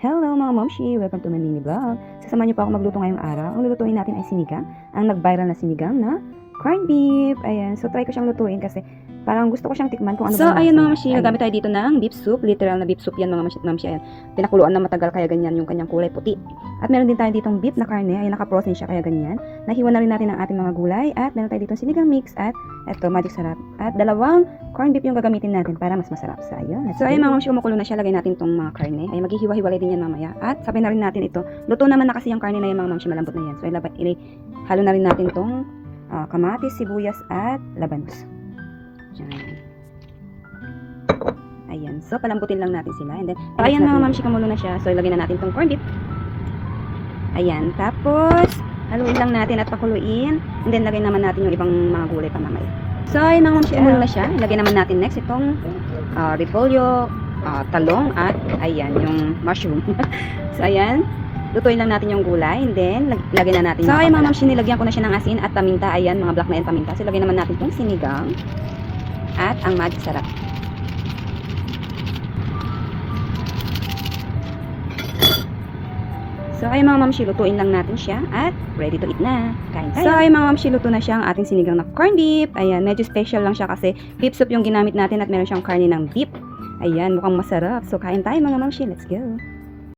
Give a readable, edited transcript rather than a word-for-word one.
Hello mga momshi! Welcome to my mini vlog. Sasamahan niyo pa ako magluto ngayong araw. Ang lulutuin natin ay sinigang. Ang nag-viral na sinigang na corned beef. Ayan. So try ko siyang lutuin kasi parang gusto ko siyang tikman kung ano ba. So ayan mga momshi, nagamit tayo dito ng beef soup. Literal na beef soup yan mga momshi. Ayan. Pinakuluan na matagal kaya ganyan yung kanyang kulay puti. At meron din tayo ditong beef na karne. Ayan, naka-frozen siya kaya ganyan. Nahiwa na rin natin ang ating mga gulay. At meron tayo ditong sinigang mix at eto, magic sarap. At dalawang corned beef yung gagamitin natin para mas masarap. So ayun. So ayun mga momshi, kumukulo na siya. Lagay natin tong mga karne. Ay maghihiwa-hiwalay din yan mamaya. At sabay na rin natin ito. Luto naman na kasi yung karne na yan mga momshi, malambot na yan. So halo na rin natin tong kamatis, sibuyas at labanos. Yan. Ayan. So, palambutin lang natin sila. And then, ayan mga mamshi, kumulo na siya. So, ilagay na natin tong corned beef. Ayan. Tapos, haluin lang natin at pakuluin. And then, lagay naman natin yung ibang mga gulay pa mamaya. So, ayan mga mamshi, kumulo na siya. Ilagay naman natin next itong repolyo, talong, at ayan, yung mushroom. So, ayan. Lutuin lang natin yung gulay. And then, lagay na natin. So, ayan mga mamshi, nilagyan ko na siya ng asin at paminta. Ayan, mga black na yan paminta. So, lagay naman natin itong sinigang at ang magic sarap. So, ay mga mamshi, lutuin lang natin siya at ready to eat na. Kain tayo. So, ay mga mamshi, luto na siya ang ating sinigang na corned beef. Ayan, medyo special lang siya kasi beef soup yung ginamit natin at meron siyang karne ng beef. Ayan, mukhang masarap. So, kain tayo mga mamshi. Let's go.